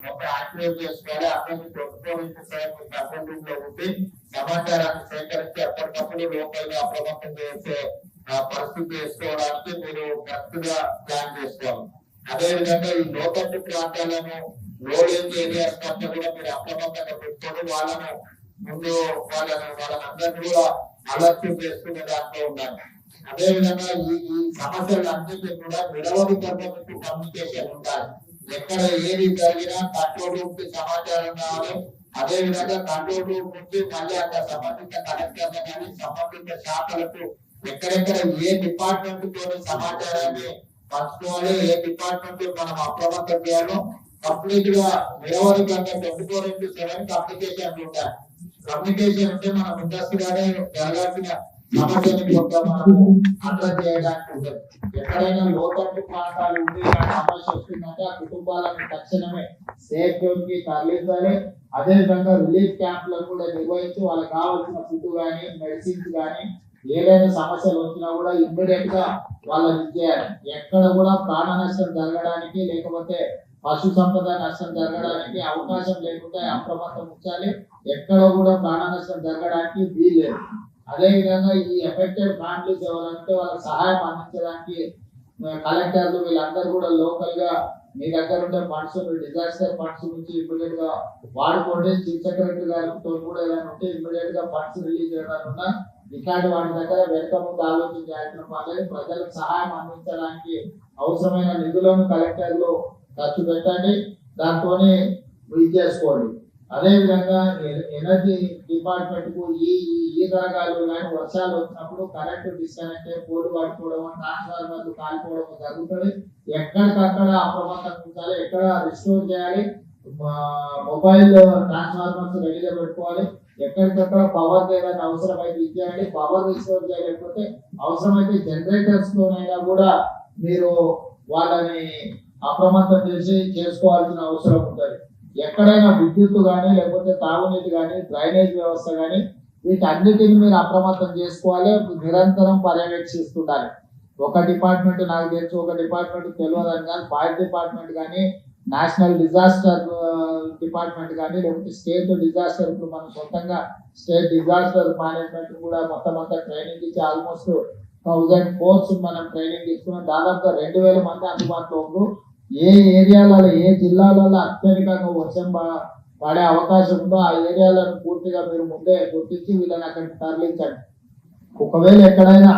మొత్తం యాక్టివేట్ చేసుకోవాలి. అందరినీ 24/7 కంట్రోల్ రూమ్ లో ఉండి సమాచారాన్ని సేకరించి ఎప్పటికప్పుడు లోకల్ గా అప్రమత్తం చేసే పరిస్థితి చేసుకోవడానికి మీరు కరెక్ట్ గా ప్లాన్ చేసుకోవాలి. అదేవిధంగా ఈ లోతట్టు ప్రాంతాలను లోడింగ్ ఏరియాస్ పట్ల కూడా మీరు అప్రమత్తంగా పెట్టుకొని వాళ్ళను ముందు వాళ్ళందరినీ కూడా అలర్ట్ చేసుకునే దాంట్లో ఉండాలి. అదేవిధంగా ఈ సమస్యలన్నింటినీ కూడా నిరవధికంగా కమ్యూనికేషన్ ఉండాలి. ఎక్కడ ఏది జరిగినా కంట్రోల్ రూమ్ కి సమాచారం కావాలి. అదేవిధంగా కంట్రోల్ రూమ్ నుంచి మళ్ళీ అక్కడ సంబంధిత కలెక్టర్లు కానీ సంబంధిత శాఖలకు ఎక్కడెక్కడ ఏ డిపార్ట్మెంట్ తోని సమాచారాన్ని పంచుకోవాలి, ఏ డిపార్ట్మెంట్ మనం అప్రమత్తం చేయాలో కంప్లీట్ గా నిరవధికంగా 24/7 కమ్యూనికేషన్ ఉండాలి. కమ్యూనికేషన్ ఉంటే మనం ముందస్తుగానే జరగాల్సిన సమస్యని కొంత మనము అడ్రస్ చేయడానికి ఉంటుంది. ఎక్కడైనా లోతట్టు ప్రాంతాలు ఉండి సమస్య వస్తుందంటే ఆ కుటుంబాలను తక్షణమే సేఫ్ జోన్ కి తరలించాలి. అదేవిధంగా రిలీఫ్ క్యాంపులను కూడా నిర్వహించి వాళ్ళకి కావాల్సిన ఫుడ్ కానీ మెడిసిన్స్ కానీ ఏదైనా సమస్యలు వచ్చినా కూడా ఇమ్మీడియట్ గా వాళ్ళని ఇచ్చేయాలి. ఎక్కడ కూడా ప్రాణ నష్టం జరగడానికి లేకపోతే పశు సంపద నష్టం జరగడానికి అవకాశం లేకుండా అప్రమత్తం ఉంచాలి. ఎక్కడ కూడా ప్రాణ నష్టం జరగడానికి వీల్లేదు. అదేవిధంగా ఈ ఎఫెక్టెడ్ ఫ్యామిలీస్ ఎవరంటే వాళ్ళకి సహాయం అందించడానికి కలెక్టర్లు వీళ్ళందరూ కూడా లోకల్ గా మీ దగ్గర ఉండే ఫండ్స్ డిజాస్టర్ ఫండ్స్ నుంచి ఇమ్మీడియట్ గా వాడుకోండి. చీఫ్ సెక్రటరీ గారితో కూడా ఏదైనా ఉంటే ఇమ్మీడియట్ గా ఫండ్స్ రిలీజ్ చేయడానికి ఇట్లాంటి వాటి దగ్గర వెనుక ముందు ఆలోచించాల్సిన పనులు. ప్రజలకు సహాయం అందించడానికి అవసరమైన నిధులను కలెక్టర్లు ఖర్చు పెట్టండి, దాంతో ఇది చేసుకోండి. అదేవిధంగా ఎనర్జీ డిపార్ట్మెంట్ కు ఈ తరగాలు కానీ వర్షాలు వచ్చినప్పుడు కరెంటు డిస్కనెక్ట్ అయ్యి పోలు పడిపోవడం, ట్రాన్స్ఫార్మర్లు కాలిపోవడం జరుగుతుంది. ఎక్కడికక్కడ అప్రమత్తంగా ఉంచాలి, ఎక్కడ రిస్టోర్ చేయాలి, మొబైల్ ట్రాన్స్ఫార్మర్స్ రెడీగా పెట్టుకోవాలి. ఎక్కడికక్కడ పవర్ ఏదైనా అవసరమైతే ఇచ్చేయాలి. పవర్ రిస్టోర్ చేయలేకపోతే అవసరమైతే జనరేటర్స్ తోనైనా కూడా మీరు వాళ్ళని అప్రమత్తం చేసి చేసుకోవాల్సిన అవసరం ఉంటుంది. ఎక్కడైనా విద్యుత్ కానీ లేకపోతే తాగునీటి కానీ డ్రైనేజ్ వ్యవస్థ కానీ వీటన్నిటిని మీరు అప్రమత్తం చేసుకోవాలి. నిరంతరం పర్యవేక్షిస్తుండాలి. ఒక డిపార్ట్మెంట్ నాకు తెలుసు, ఒక డిపార్ట్మెంట్ తెలియదని కానీ ఫైర్ డిపార్ట్మెంట్ కానీ నేషనల్ డిజాస్టర్ డిపార్ట్మెంట్ కానీ లేకపోతే స్టేట్ డిజాస్టర్, ఇప్పుడు మనం సొంతంగా స్టేట్ డిజాస్టర్ మేనేజ్మెంట్ కూడా మొత్తం అంతా ట్రైనింగ్ ఇచ్చి ఆల్మోస్ట్ 1000 కోర్స్ మనం ట్రైనింగ్ ఇస్తున్నాం. దాదాపుగా 2000 మంది అందుబాటులో ఉండు. ఏ ఏరియాలలో ఏ జిల్లాలలో అత్యధికంగా వర్షం పడే అవకాశం ఉందో ఆ ఏరియాలను పూర్తిగా మీరు ముందే గుర్తించి వీళ్ళని అక్కడికి తరలించండి. ఒకవేళ ఎక్కడైనా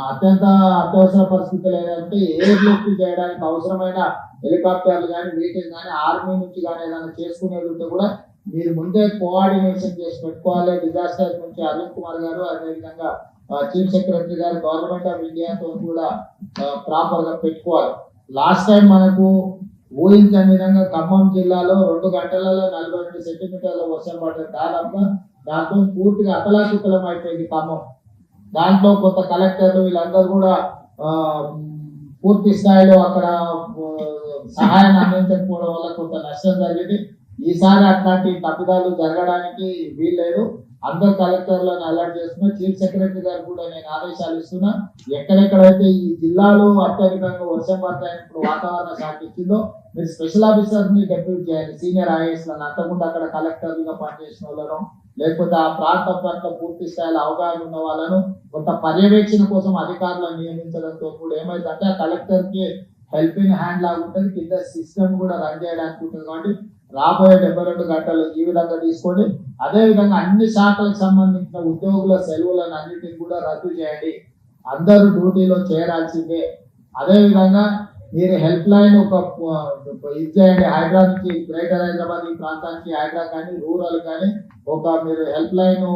అత్యవసర పరిస్థితులు ఏదంటే ఎయిర్ లిఫ్ట్ చేయడానికి అవసరమైన హెలికాప్టర్లు కానీ వీటిని కానీ ఆర్మీ నుంచి కానీ ఏదైనా చేసుకునేది ఉంటే కూడా మీరు ముందే కోఆర్డినేషన్ చేసి పెట్టుకోవాలి. డిజాస్టర్ నుంచి అరుణ్ కుమార్ గారు, అదేవిధంగా చీఫ్ సెక్రటరీ గారు గవర్నమెంట్ ఆఫ్ ఇండియాతో కూడా ప్రాపర్ గా పెట్టుకోవాలి. లాస్ట్ టైం మనకు ఊహించని విధంగా ఖమ్మం జిల్లాలో 2 గంటలలో 42 సెంటీమీటర్ల వర్షం పడ్డది. దాదాపుగా దాంతో పూర్తిగా అతలాకుతలం అయిపోయింది ఖమ్మం. దాంట్లో కొత్త కలెక్టర్లు వీళ్ళందరూ కూడా పూర్తి స్థాయిలో అక్కడ సహాయాన్ని అందించకపోవడం వల్ల కొంత నష్టం జరిగింది. ఈసారి అట్లాంటి తప్పిదాలు జరగడానికి వీల్లేదు. అందరు కలెక్టర్లను అలర్ట్ చేస్తున్నా. చీఫ్ సెక్రటరీ గారు కూడా నేను ఆదేశాలు ఇస్తున్నా. ఎక్కడెక్కడైతే ఈ జిల్లాలో అత్యధికంగా వర్షం పడతాయని వాతావరణ శాఖ ఇచ్చిందో మీరు స్పెషల్ ఆఫీసర్ ని డెప్యూట్ చేయాలి. సీనియర్ ఐఏఎస్ లను అంతకుండా అక్కడ కలెక్టర్లుగా పనిచేసిన వాళ్ళను లేకపోతే ఆ ప్రాంతం పట్ల పూర్తి స్థాయిలో అవగాహన ఉన్న వాళ్ళను కొంత పర్యవేక్షణ కోసం అధికారులను నియమించడంతో కూడా ఏమైందంటే ఆ కలెక్టర్ కి హెల్పింగ్ హ్యాండ్ లాగా ఉంటుంది. కింద సిస్టమ్ కూడా రన్ చేయడానికి ఉంటుంది. కాబట్టి రాబోయే 72 గంటలు ఈ విధంగా తీసుకోండి. అదేవిధంగా అన్ని శాఖలకు సంబంధించిన ఉద్యోగుల సెలవులను అన్నిటిని కూడా రద్దు చేయండి. అందరూ డ్యూటీలో చేరాల్సిందే. అదేవిధంగా మీరు హెల్ప్ లైన్ ఒక ఇది చేయండి. హైదరాబాద్ నుంచి గ్రేటర్ హైదరాబాద్ ఈ ప్రాంతానికి హైదరాబాద్ కానీ రూరల్ కానీ ఒక మీరు హెల్ప్ లైన్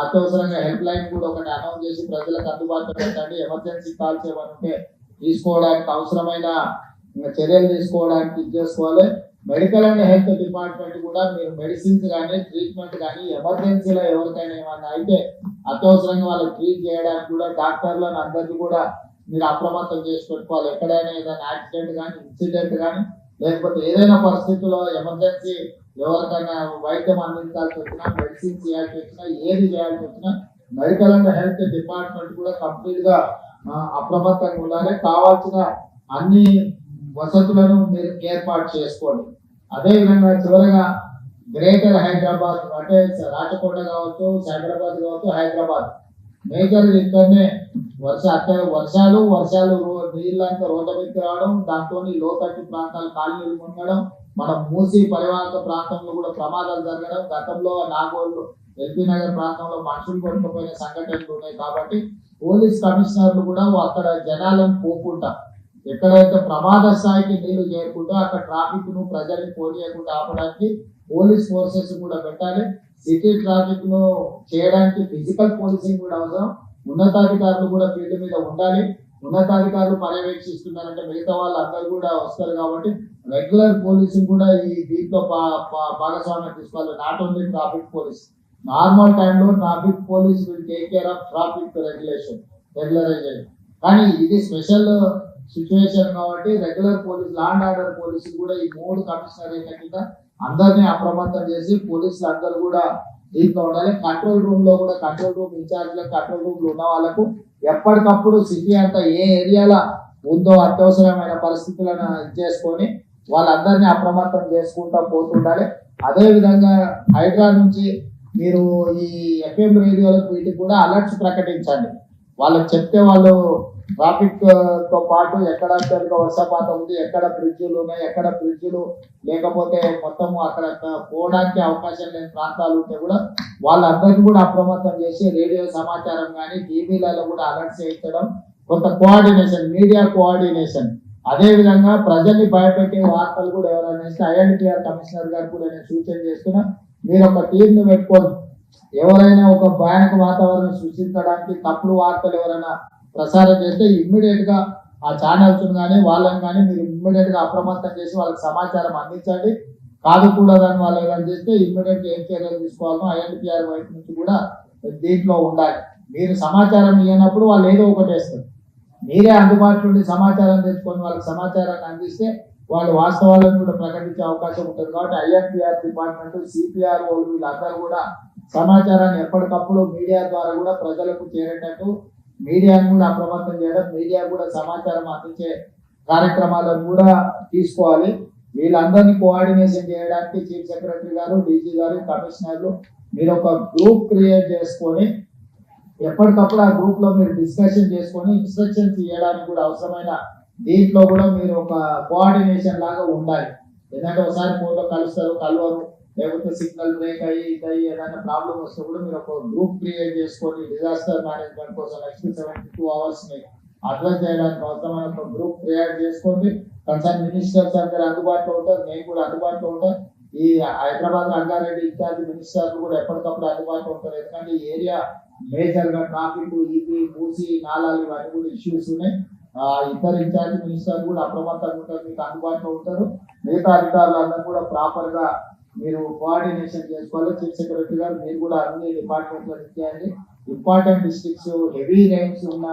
అత్యవసరంగా హెల్ప్ లైన్ కూడా ఒకటి అనౌన్స్ చేసి ప్రజలకు అందుబాటులో పెట్టండి. ఎమర్జెన్సీ కాల్స్ ఏమైనా ఉంటే తీసుకోవడానికి అవసరమైన చర్యలు తీసుకోవడానికి ఇది చేసుకోవాలి. మెడికల్ అండ్ హెల్త్ డిపార్ట్మెంట్ కూడా మీరు మెడిసిన్స్ కానీ ట్రీట్మెంట్ కానీ ఎమర్జెన్సీలో ఎవరికైనా ఏమన్నా అయితే అత్యవసరంగా వాళ్ళకి ట్రీట్ చేయడానికి కూడా డాక్టర్లను అందరినీ కూడా మీరు అప్రమత్తం చేసి పెట్టుకోవాలి. ఎక్కడైనా ఏదైనా యాక్సిడెంట్ కానీ ఇన్సిడెంట్ కానీ లేకపోతే ఏదైనా పరిస్థితుల్లో ఎమర్జెన్సీ ఎవరికైనా వైద్యం అందించాల్సి వచ్చినా మెడిసిన్స్ చేయాల్సి వచ్చినా ఏది చేయాల్సి వచ్చినా మెడికల్ అండ్ హెల్త్ డిపార్ట్మెంట్ కూడా కంప్లీట్ గా అప్రమత్తంగా ఉండాలి. కావాల్సిన అన్ని వసతులను మీరు ఏర్పాటు చేసుకోండి. అదే విధంగా చివరగా గ్రేటర్ హైదరాబాద్ అంటే రాచకొండ కావచ్చు, సైబరాబాద్ కావచ్చు, హైదరాబాద్ మేజర్ ఇక్కడనే వర్షాలు నీళ్ళంతా రోడ్ల మీదకి రావడం, దాంతో లోతట్టు ప్రాంతాలు కాలనీలు మునగడం, మనం మూసి పరివాహక ప్రాంతంలో కూడా ప్రమాదాలు జరగడం, గతంలో నాగోలు ఎల్బీ నగర్ ప్రాంతంలో మనుషులు కొట్టుకుపోయిన సంఘటనలు ఉన్నాయి. కాబట్టి పోలీస్ కమిషనర్లు కూడా అక్కడ జనాలను పోకుండా ఎక్కడైతే ప్రమాద స్థాయికి నీళ్లు చేయకుండా అక్కడ ట్రాఫిక్ ను ప్రజల్ని పోనీయకుండా ఆపడానికి పోలీస్ ఫోర్సెస్ కూడా పెట్టాలి. సిటీ ట్రాఫిక్ ను చేయడానికి ఫిజికల్ పోలీసింగ్ కూడా అవసరం. ఉన్నతాధికారులు కూడా ఫీల్డ్ మీద ఉండాలి. ఉన్నతాధికారులు పర్యవేక్షిస్తున్నారంటే మిగతా వాళ్ళు అందరూ కూడా వస్తారు. కాబట్టి రెగ్యులర్ పోలీసింగ్ కూడా ఈ దీంట్లో భాగస్వామ్యం తీసుకోవాలి. Not only traffic police, normal టైంలో traffic police will take care of traffic regularisation. కానీ ఇది స్పెషల్ సిచ్యువేషన్ కాబట్టి regular police, law and order పోలీసులు కూడా ఈ 3 కమిషనరేట్ల కింద అందరినీ అప్రమత్తం చేసి పోలీసులు అందరూ కూడా దీంట్లో ఉండాలి. కంట్రోల్ రూమ్ లో కూడా కంట్రోల్ రూమ్ ఇన్ఛార్జ్లకు, కంట్రోల్ రూమ్ లో ఉన్న వాళ్ళకు ఎప్పటికప్పుడు సిటీ అంతా ఏ ఏరియాలో ఉందో అత్యవసరమైన పరిస్థితులను చేసుకొని వాళ్ళందరినీ అప్రమత్తం చేసుకుంటూ పోతుండాలి. అదే విధంగా హైదరాబాద్ నుంచి మీరు ఈ ఎఫ్ఎం రేడియోలకు వీటికి కూడా అలర్ట్స్ ప్రకటించండి. వాళ్ళకి చెప్తే వాళ్ళు ట్రాఫిక్ తో పాటు ఎక్కడ వర్షపాతం ఉంది, ఎక్కడ బ్రిడ్జులు ఉన్నాయి, ఎక్కడ బ్రిడ్జులు లేకపోతే మొత్తం అక్కడ పోవడానికి అవకాశం లేని ప్రాంతాలు ఉంటే కూడా వాళ్ళందరినీ కూడా అప్రమత్తం చేసి రేడియో సమాచారం కానీ టీవీలలో కూడా అలర్ట్ చేయించడం, కొంత కోఆర్డినేషన్, మీడియా కోఆర్డినేషన్. అదే విధంగా ప్రజల్ని భయపెట్టే వార్తలు కూడా ఎవరైనా ఇస్తే ఐఎన్టీఆర్ కమిషనర్ గారు కూడా నేను సూచన చేస్తున్నా, మీరు ఒక టీంను పెట్టుకొని ఎవరైనా ఒక భయానక వాతావరణం సృష్టించడానికి తప్పుడు వార్తలు ఎవరైనా ప్రసారం చేస్తే ఇమ్మీడియట్ గా ఆ ఛానల్స్ కానీ వాళ్ళని కానీ మీరు ఇమ్మీడియట్ గా అప్రమత్తం చేసి వాళ్ళకి సమాచారం అందించండి. కాదు కూడా కానీ వాళ్ళు ఏదైనా చేస్తే ఇమ్మీడియట్ గా ఏం చర్యలు తీసుకోవాలో ఐఎన్టీఆర్ వైపు నుంచి కూడా దీంట్లో ఉండాలి. మీరు సమాచారం ఇవ్వనప్పుడు వాళ్ళు ఏదో ఒకటి వేస్తారు. మీరే అందుబాటులో ఉండి సమాచారం తెచ్చుకొని వాళ్ళకి సమాచారాన్ని అందిస్తే వాళ్ళు వాస్తవాలను కూడా ప్రకటించే అవకాశం ఉంటుంది. కాబట్టి ఐఎన్టీఆర్ డిపార్ట్మెంట్, సిపిఆర్ వీళ్ళందరూ కూడా సమాచారాన్ని ఎప్పటికప్పుడు మీడియా ద్వారా కూడా ప్రజలకు చేరేటట్టు మీడియాను కూడా అప్రమత్తం చేయడం, మీడియా కూడా సమాచారం అందించే కార్యక్రమాలను కూడా తీసుకోవాలి. వీళ్ళందరినీ కోఆర్డినేషన్ చేయడానికి చీఫ్ సెక్రటరీ గారు, డీజీ గారు, కమిషనర్లు మీరు ఒక గ్రూప్ క్రియేట్ చేసుకొని ఎప్పటికప్పుడు ఆ గ్రూప్ లో మీరు డిస్కషన్ చేసుకొని ఇన్స్ట్రక్షన్స్ ఇవ్వడానికి కూడా అవసరమైన దీంట్లో కూడా మీరు ఒక కోఆర్డినేషన్ లాగా ఉండాలి. ఎందుకంటే ఒకసారి ఫోటో కలుస్తారు, కలవరు, లేకపోతే సిగ్నల్ బ్రేక్ అయ్యి ఏదైనా ప్రాబ్లం వస్తే కూడా మీరు ఒక గ్రూప్ క్రియేట్ చేసుకొని డిజాస్టర్ మేనేజ్మెంట్ కోసం నెక్స్ట్ 72 hours ని అడ్రస్ చేయడానికి అవసరమైన ఒక గ్రూప్ క్రియేట్ చేసుకోండి. కన్సర్న్ మినిస్టర్స్ అందరూ అందుబాటులో ఉంటారు, నేను కూడా అందుబాటులో ఉంటాను. ఈ హైదరాబాద్ రంగారెడ్డి ఇత్యాది మినిస్టర్లు కూడా ఎప్పటికప్పుడు అందుబాటులో ఉంటారు. ఎందుకంటే ఈ ఏరియా మేజర్ గా ట్రాఫిక్, ఈపీ, మూసి, నాలాలు ఇవన్నీ కూడా ఇష్యూస్ ఉన్నాయి. ఇద్దరు ఇన్ఛార్జ్ మినిస్టర్లు కూడా అప్రమత్తంగా ఉంటారు, మీకు అందుబాటులో ఉంటారు. మిగతా అధికారులు అందరూ కూడా ప్రాపర్ గా మీరు కోఆర్డినేషన్ చేసుకోవాలి. చీఫ్ సెక్రటరీ గారు మీరు కూడా అన్ని డిపార్ట్మెంట్లో చేయండి. ఇంపార్టెంట్ డిస్ట్రిక్ట్స్, హెవీ రైన్స్ ఉన్న,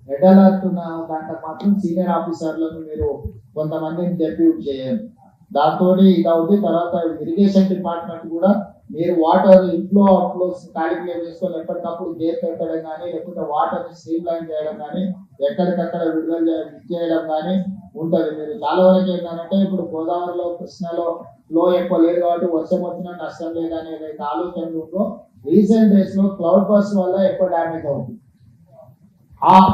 రెడ్ అలర్ట్ ఉన్న దాంట్లో మాత్రం సీనియర్ ఆఫీసర్లను మీరు కొంతమందిని డెప్యూట్ చేయండి. దాంతో ఇది అవుతుంది. తర్వాత ఇరిగేషన్ డిపార్ట్మెంట్ కూడా మీరు వాటర్ ఇన్ఫ్లో అవుట్ఫ్లోస్ క్యాలిక్యులేట్ చేసుకొని ఎప్పటికప్పుడు గేట్ పెట్టడం కానీ, లేకపోతే వాటర్ స్ట్రీమ్ లైన్ చేయడం కానీ, ఎక్కడికక్కడ విడుదల చేయడం కానీ ఉంటుంది. మీరు చాలా వరకు ఏంటంటే ఇప్పుడు గోదావరిలో, కృష్ణలో ఫ్లో ఎక్కువ లేదు కాబట్టి వర్షం వచ్చినా నష్టం లేదని ఏదైతే ఆలోచనలు ఉందో రీసెంట్ డేస్ లో క్లౌడ్ బర్స్ట్ వల్ల ఎక్కువ డ్యామేజ్ అవుతుంది.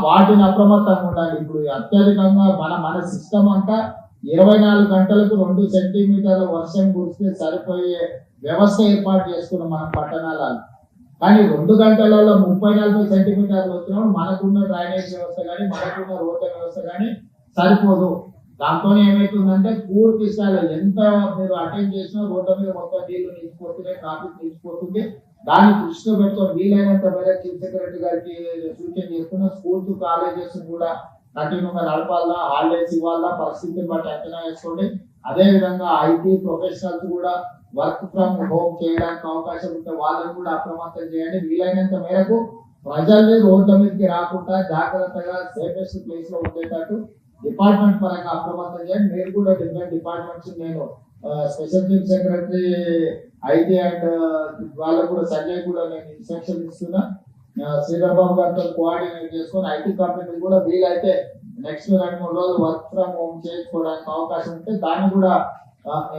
వాటిని అప్రమత్తంగా ఉండాలి. ఇప్పుడు అత్యధికంగా మన సిస్టమ్ అంతా 24 గంటలకు 2 సెంటీమీటర్ల వర్షం కురిస్తే సరిపోయే వ్యవస్థ ఏర్పాటు చేసుకున్నాం మనం పట్టణాలలో. కానీ 2 గంటలలో 30-40 సెంటీమీటర్లు వచ్చినప్పుడు మనకున్న డ్రైనేజ్ వ్యవస్థ కానీ, మనకున్న రోడ్ల వ్యవస్థ కానీ సరిపోదు. దాంతో ఏమైతుందంటే పూర్తి స్థాయిలో ఎంత మీరు అటెండ్ చేసినా రోడ్ల మీద మొత్తం నీళ్లు నిలిచిపోతున్నాయి, ట్రాఫిక్ నిలిచిపోతుంది. దాన్ని దృష్టిలో పెట్టుకొని వీలైనంత మేరకు చీఫ్ సెక్రటరీ గారికి సూచన చేస్తున్న స్కూల్స్, కాలేజెస్ కూడా కంటిన్యూగా నడపాలా, హాలిడేస్ ఇవ్వాలా, పరిస్థితిని బట్టి అంచనా వేసుకోండి. అదే విధంగా ఐటీ ప్రొఫెషనల్స్ కూడా వర్క్ ఫ్రమ్ హోమ్ చేయడానికి అవకాశం ఉంటే వాళ్ళని కూడా అప్రమత్తం చేయండి. వీలైనంత మేరకు ప్రజల్ని రోడ్ల మీదకి రాకుండా జాగ్రత్తగా సేఫెస్ట్ ప్లేస్ లో ఉండేటట్టు డిపార్ట్మెంట్ పరంగా అప్రమత్తం చేయండి. మీరు కూడా డిఫరెంట్ డిపార్ట్మెంట్స్, నేను special chief secretary IT and వాళ్ళకు కూడా సంజయ్ కూడా నేను ఇన్స్ట్రక్షన్ ఇస్తున్నా. శ్రీధర్ బాబు గారితో కోఆర్డినేట్ చేసుకొని ఐటీ కంపెనీలు కూడా వీలైతే నెక్స్ట్ 2-3 రోజులు వర్క్ ఫ్రమ్ హోమ్ చేసుకోవడానికి అవకాశం ఉంటే దాన్ని కూడా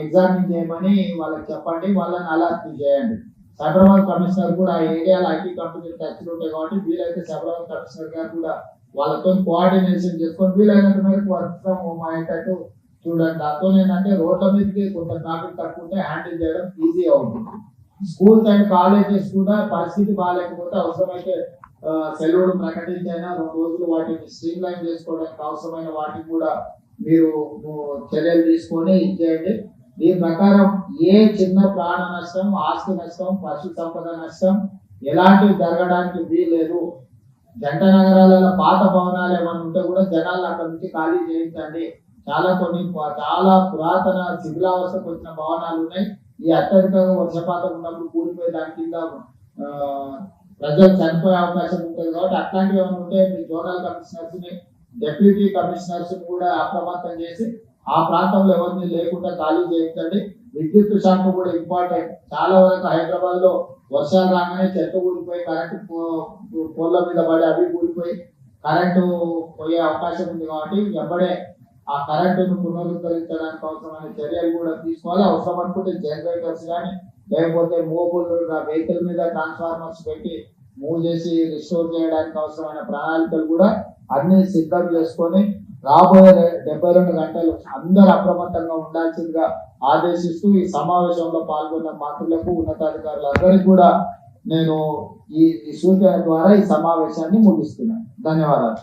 ఎగ్జామిన్ చేయమని వాళ్ళకి చెప్పండి, వాళ్ళని అలర్ట్ చేయండి. సైబరాబాద్ కమిషనర్ కూడా ఆ ఏరియాలో ఐటీ కంపెనీ టచ్లు ఉంటాయి కాబట్టి వీలైతే సైబరాబాద్ కమిషనర్ గారు కూడా వాళ్ళతో కోఆర్డినేషన్ చేసుకొని వీలైనంత మేరకు వర్క్ ఫ్రమ్ హోమ్ అయ్యేటట్టు చూడండి. దాంతో ఏంటంటే రోడ్ల మీదకి కొంత ట్రాఫిక్ తక్కువ ఉంటే హ్యాండిల్ చేయడం ఈజీ అవుతుంది. స్కూల్స్ అండ్ కాలేజెస్ కూడా పరిస్థితి బాగాలేకపోతే అవసరమైతే సెలవులు ప్రకటించైనా 2 రోజులు వాటిని స్ట్రీమ్ లైన్ చేసుకోవడానికి అవసరమైన వాటికి కూడా మీరు చర్యలు తీసుకొని ఇచ్చేయండి. దీని ప్రకారం ఏ చిన్న ప్రాణ నష్టం, ఆస్తి నష్టం, పశు సంపద నష్టం ఎలాంటివి జరగడానికి వీల్లేదు. జంట నగరాలలో పాత భవనాలు ఏమైనా ఉంటే కూడా జనాలు అక్కడ నుంచి ఖాళీ చేయించండి. చాలా పురాతన శిథిలావస్థకు వచ్చిన భవనాలు ఉన్నాయి. ఈ అత్యధికంగా వర్షపాతం ఉన్నప్పుడు కూలిపోయి దాని కింద ప్రజలు చనిపోయే అవకాశం ఉంటుంది కాబట్టి అట్లాంటివి ఏమైనా ఉంటే మీ జోనల్ కమిషనర్స్ ని, డెప్యూటీ కమిషనర్స్ కూడా అప్రమత్తం చేసి ఆ ప్రాంతంలో ఎవరిని లేకుండా ఖాళీ చేయించండి. విద్యుత్ శాఖ కూడా ఇంపార్టెంట్. చాలా వరకు హైదరాబాద్ లో వర్షాలు రాగానే చెత్త కూలిపోయి కరెంటు పోల్ల మీద పడి అవి కూలిపోయి కరెంటు పోయే అవకాశం ఉంది కాబట్టి వెంబడే ఆ కరెంటును పునరుద్ధరించడానికి అవసరమైన చర్యలు కూడా తీసుకోవాలి. అవసరం అనుకుంటే జనరేటర్స్ కానీ లేకపోతే మూవబుల్ వెహికల్ మీద ట్రాన్స్ఫార్మర్స్ పెట్టి మూవ్ చేసి రిస్టోర్ చేయడానికి అవసరమైన ప్రణాళికలు కూడా అన్ని సిద్ధం చేసుకొని రాబోయే 72 గంటలు అందరు అప్రమత్తంగా ఉండాల్సిందిగా ఆదేశిస్తూ ఈ సమావేశంలో పాల్గొన్న మంత్రులకు, ఉన్నతాధికారులందరికీ కూడా నేను ఈ సూచన ద్వారా ఈ సమావేశాన్ని ముగిస్తున్నాను. ధన్యవాదాలు.